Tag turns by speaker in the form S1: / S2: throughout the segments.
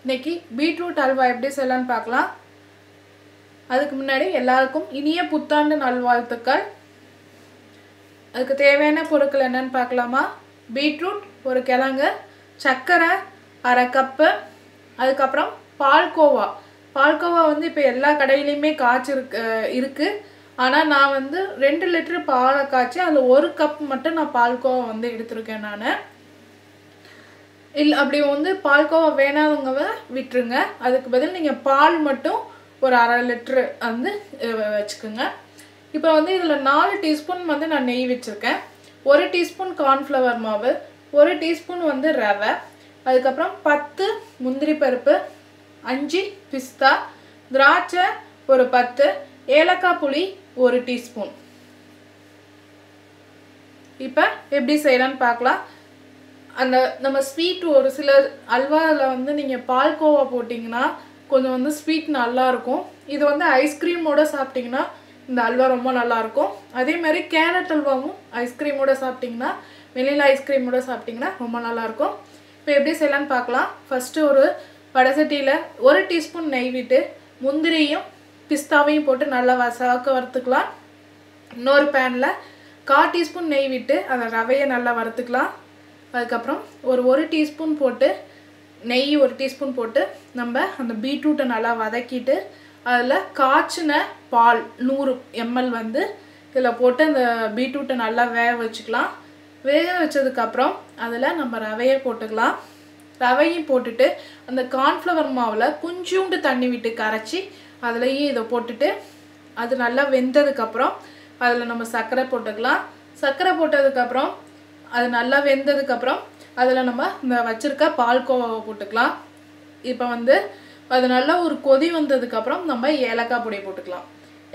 S1: இன்னைக்கு பீட்ரூட் அல்வா எப்படி செய்யலாம்னு பார்க்கலாம். அதுக்கு முன்னாடி எல்லாருக்கும் இனிய புத்தாண்டு நல்வாழ்த்துக்கள். அதுக்கு தேவையான பொருட்கள் என்னன்னு பார்க்கலாமா? பீட்ரூட் ஒரு கிழங்கு, சர்க்கரை அரை கப்பு, அதுக்கப்புறம் பால்கோவா. பால்கோவா வந்து இப்போ எல்லா கடையிலையுமே இருக்கு. ஆனால் நான் வந்து 2 லிட்டர் பாலை காய்ச்சி அதில் 1 கப் மட்டும் நான் பால்கோவா வந்து எடுத்திருக்கேன். நான் இல்லை அப்படி வந்து பால்கோவா வேணாதவங்க விட்டுருங்க. அதுக்கு பதில் நீங்கள் பால் மட்டும் ஒரு அரை லிட்ரு வந்து வச்சுக்கோங்க. இப்போ வந்து இதில் 4 டீஸ்பூன் வந்து நான் நெய் வச்சுருக்கேன். 1 டீஸ்பூன் கார்ன்ஃப்ளவர் மாவு, 1 டீஸ்பூன் வந்து ரவை, அதுக்கப்புறம் 10 முந்திரி பருப்பு, 5 பிஸ்தா, திராட்சை ஒரு 10, ஏலக்காய் பொடி 1 டீஸ்பூன். இப்போ எப்படி செய்யலான்னு பார்க்கலாம். அந்த நம்ம ஸ்வீட் ஒரு சில அல்வாவில் வந்து நீங்கள் பால்கோவா போட்டிங்கன்னா கொஞ்சம் வந்து ஸ்வீட் நல்லாயிருக்கும். இது வந்து ஐஸ்கிரீமோடு சாப்பிட்டிங்கன்னா இந்த அல்வா ரொம்ப நல்லாயிருக்கும். அதே மாதிரி கேரட் அல்வாவும் ஐஸ்கிரீமோடு சாப்பிட்டிங்கன்னா, வெனிலா ஐஸ்கிரீமோடு சாப்பிட்டிங்கன்னா ரொம்ப நல்லாயிருக்கும். இப்போ எப்படி செய்யலான்னு பார்க்கலாம். ஃபஸ்ட்டு ஒரு வடைசட்டியில் 1 டீஸ்பூன் நெய் விட்டு முந்திரியும் பிஸ்தாவையும் போட்டு நல்லா வறுத்துக்கலாம். இன்னொரு பேனில் 1/4 டீஸ்பூன் நெய் விட்டு அந்த ரவையை நல்லா வறுத்துக்கலாம். அதுக்கப்புறம் ஒரு 1 டீஸ்பூன் போட்டு நெய் 1 டீஸ்பூன் போட்டு நம்ம அந்த பீட்ரூட்டை நல்லா வதக்கிட்டு அதில் காய்ச்சின பால் 100 ml வந்து இதில் போட்டு அந்த பீட்ரூட்டை நல்லா வேக வச்சுக்கலாம். வேக வச்சதுக்கப்புறம் அதில் நம்ம ரவையை போட்டுக்கலாம். ரவையும் போட்டுட்டு அந்த கார்ன்ஃப்ளவர் மாவில் கொஞ்சோண்டு தண்ணி விட்டு கரைச்சி அதுலேயும் இதை போட்டுட்டு அது நல்லா வெந்ததுக்கப்புறம் அதில் நம்ம சர்க்கரை போட்டுக்கலாம். சர்க்கரை போட்டதுக்கப்புறம் அது நல்லா வெந்ததுக்கப்புறம் அதில் நம்ம இந்த வச்சுருக்க பால்கோவாவை போட்டுக்கலாம். இப்போ வந்து அது நல்லா ஒரு கொதி வந்ததுக்கப்புறம் நம்ம ஏலக்காய் பொடியை போட்டுக்கலாம்.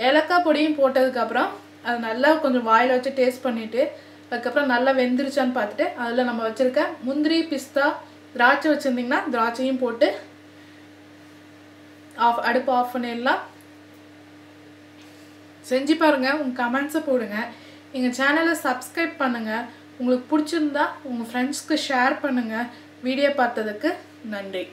S1: ஏலக்காய் பொடியும் போட்டதுக்கப்புறம் அது நல்லா கொஞ்சம் வாயில் வச்சு டேஸ்ட் பண்ணிவிட்டு அதுக்கப்புறம் நல்லா வெந்துருச்சான்னு பார்த்துட்டு அதில் நம்ம வச்சுருக்க முந்திரி, பிஸ்தா, திராட்சை வச்சுருந்திங்கன்னா திராட்சையும் போட்டு அடுப்பு ஆஃப் பண்ணிடலாம். செஞ்சு பாருங்கள். உங்கள் கமெண்ட்ஸை போடுங்க. எங்கள் சேனலை சப்ஸ்கிரைப் பண்ணுங்கள். உங்களுக்கு பிடிச்சிருந்தா உங்கள் ஃப்ரெண்ட்ஸ்க்கு ஷேர் பண்ணுங்கள். வீடியோ பார்த்ததுக்கு நன்றி.